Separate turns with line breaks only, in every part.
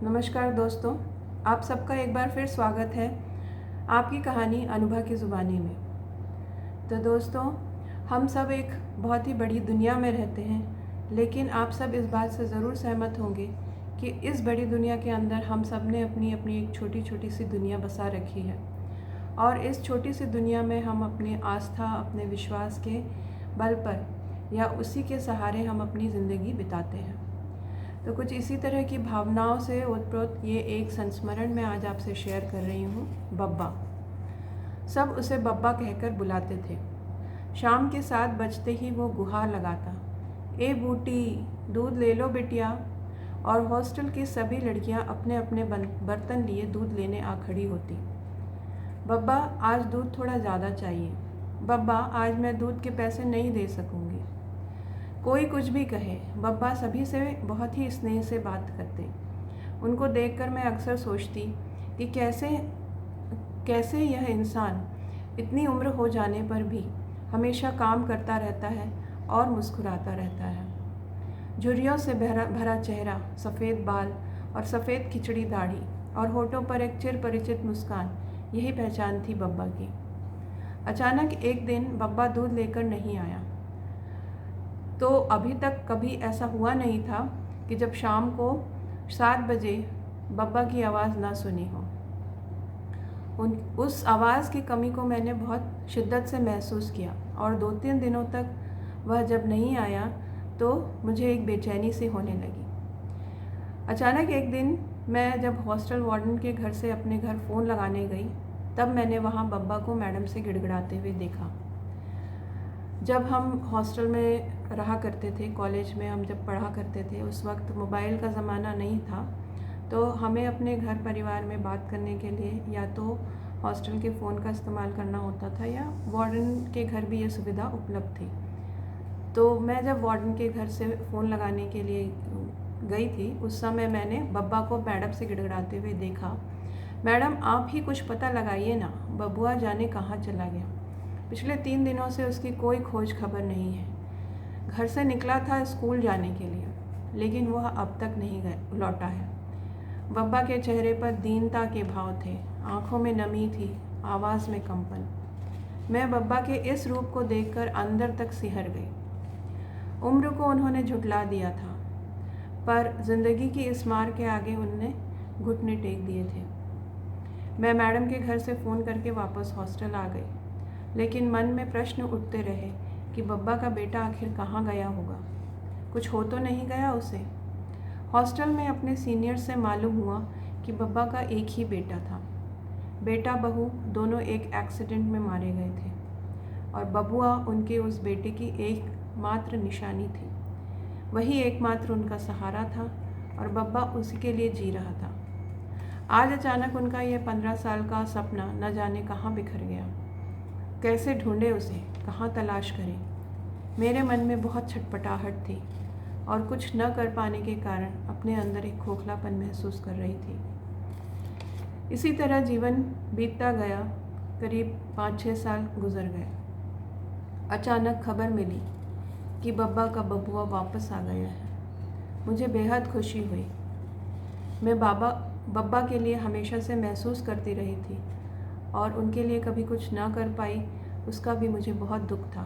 नमस्कार दोस्तों, आप सबका एक बार फिर स्वागत है आपकी कहानी अनुभा की ज़ुबानी में। तो दोस्तों, हम सब एक बहुत ही बड़ी दुनिया में रहते हैं, लेकिन आप सब इस बात से ज़रूर सहमत होंगे कि इस बड़ी दुनिया के अंदर हम सब ने अपनी अपनी एक छोटी छोटी सी दुनिया बसा रखी है। और इस छोटी सी दुनिया में हम अपनी आस्था, अपने विश्वास के बल पर या उसी के सहारे हम अपनी ज़िंदगी बिताते हैं। तो कुछ इसी तरह की भावनाओं से ओतप्रोत ये एक संस्मरण मैं आज आपसे शेयर कर रही हूँ। बब्बा। सब उसे बब्बा कहकर बुलाते थे। शाम के 7 बजते ही वो गुहार लगाता, ए बूटी दूध ले लो बिटिया। और हॉस्टल की सभी लड़कियाँ अपने अपने बर्तन लिए दूध लेने आ खड़ी होती। बब्बा, आज दूध थोड़ा ज़्यादा चाहिए। बब्बा, आज मैं दूध के पैसे नहीं दे सकूँगी। कोई कुछ भी कहे, बब्बा सभी से बहुत ही स्नेह से बात करते। उनको देखकर मैं अक्सर सोचती कि कैसे यह इंसान इतनी उम्र हो जाने पर भी हमेशा काम करता रहता है और मुस्कुराता रहता है। झुर्रियों से भरा चेहरा, सफ़ेद बाल और सफ़ेद खिचड़ी दाढ़ी और होठों पर एक चिर परिचित मुस्कान, यही पहचान थी बब्बा की। अचानक एक दिन बब्बा दूध लेकर नहीं आया। तो अभी तक कभी ऐसा हुआ नहीं था कि जब शाम को 7 बजे बब्बा की आवाज़ ना सुनी हो। उस आवाज़ की कमी को मैंने बहुत शिद्दत से महसूस किया और 2-3 दिनों तक वह जब नहीं आया तो मुझे एक बेचैनी सी होने लगी। अचानक एक दिन मैं जब हॉस्टल वार्डन के घर से अपने घर फ़ोन लगाने गई, तब मैंने वहाँ बब्बा को मैडम से गिड़गिड़ाते हुए देखा। जब हम हॉस्टल में रहा करते थे, कॉलेज में हम जब पढ़ा करते थे, उस वक्त मोबाइल का ज़माना नहीं था, तो हमें अपने घर परिवार में बात करने के लिए या तो हॉस्टल के फ़ोन का इस्तेमाल करना होता था या वार्डन के घर भी ये सुविधा उपलब्ध थी। तो मैं जब वार्डन के घर से फ़ोन लगाने के लिए गई थी, उस समय मैंने बब्बा को मैडम से गिड़गिड़ाते हुए देखा। मैडम, आप ही कुछ पता लगाइए ना, बबुआ जाने कहाँ चला गया। पिछले 3 दिनों से उसकी कोई खोज खबर नहीं है। घर से निकला था स्कूल जाने के लिए, लेकिन वह अब तक नहीं लौटा है। बब्बा के चेहरे पर दीनता के भाव थे, आंखों में नमी थी, आवाज़ में कंपन। मैं बब्बा के इस रूप को देखकर अंदर तक सिहर गई। उम्र को उन्होंने झुठला दिया था, पर ज़िंदगी की इस मार के आगे उनने घुटने टेक दिए थे। मैं मैडम के घर से फ़ोन करके वापस हॉस्टल आ गई, लेकिन मन में प्रश्न उठते रहे कि बब्बा का बेटा आखिर कहाँ गया होगा। कुछ हो तो नहीं गया उसे। हॉस्टल में अपने सीनियर से मालूम हुआ कि बब्बा का एक ही बेटा था। बेटा बहू दोनों एक एक्सीडेंट में मारे गए थे और बबुआ उनके उस बेटे की एकमात्र निशानी थी। वही एकमात्र उनका सहारा था और बब्बा उसी के लिए जी रहा था। आज अचानक उनका यह 15 साल का सपना न जाने कहाँ बिखर गया। कैसे ढूंढे उसे, कहाँ तलाश करें। मेरे मन में बहुत छटपटाहट थी और कुछ न कर पाने के कारण अपने अंदर एक खोखलापन महसूस कर रही थी। इसी तरह जीवन बीतता गया। करीब 5-6 साल गुजर गए। अचानक खबर मिली कि बब्बा का बबुआ वापस आ गया है। मुझे बेहद खुशी हुई। मैं बब्बा के लिए हमेशा से महसूस करती रही थी और उनके लिए कभी कुछ ना कर पाई, उसका भी मुझे बहुत दुख था।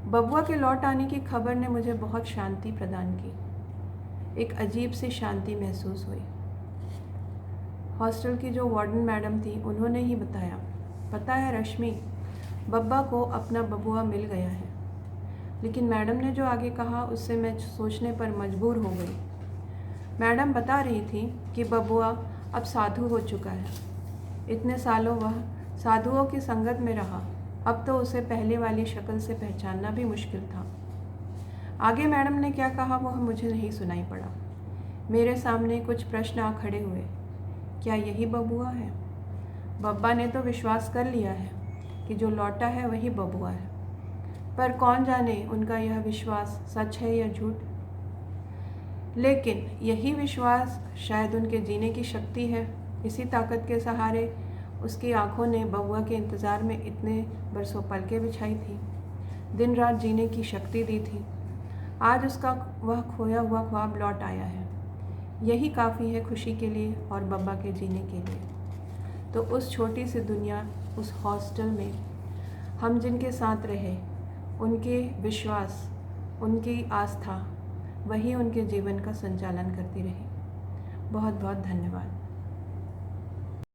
बबुआ के लौट आने की खबर ने मुझे बहुत शांति प्रदान की। एक अजीब सी शांति महसूस हुई। हॉस्टल की जो वार्डन मैडम थी, उन्होंने ही बताया, पता है रश्मि, बब्बा को अपना बबुआ मिल गया है। लेकिन मैडम ने जो आगे कहा उससे मैं सोचने पर मजबूर हो गई। मैडम बता रही थी कि बबुआ अब साधु हो चुका है। इतने सालों वह साधुओं की संगत में रहा, अब तो उसे पहले वाली शक्ल से पहचानना भी मुश्किल था। आगे मैडम ने क्या कहा वह मुझे नहीं सुनाई पड़ा। मेरे सामने कुछ प्रश्न आ खड़े हुए। क्या यही बबुआ है? बब्बा ने तो विश्वास कर लिया है कि जो लौटा है वही बबुआ है, पर कौन जाने उनका यह विश्वास सच है या झूठ। लेकिन यही विश्वास शायद उनके जीने की शक्ति है। इसी ताकत के सहारे उसकी आंखों ने बबुआ के इंतज़ार में इतने बरसों पलकें बिछाई थी, दिन रात जीने की शक्ति दी थी। आज उसका वह खोया हुआ ख्वाब लौट आया है। यही काफ़ी है खुशी के लिए और बब्बा के जीने के लिए। तो उस छोटी सी दुनिया, उस हॉस्टल में हम जिनके साथ रहे, उनके विश्वास, उनकी आस्था, वही उनके जीवन का संचालन करती रही। बहुत बहुत धन्यवाद।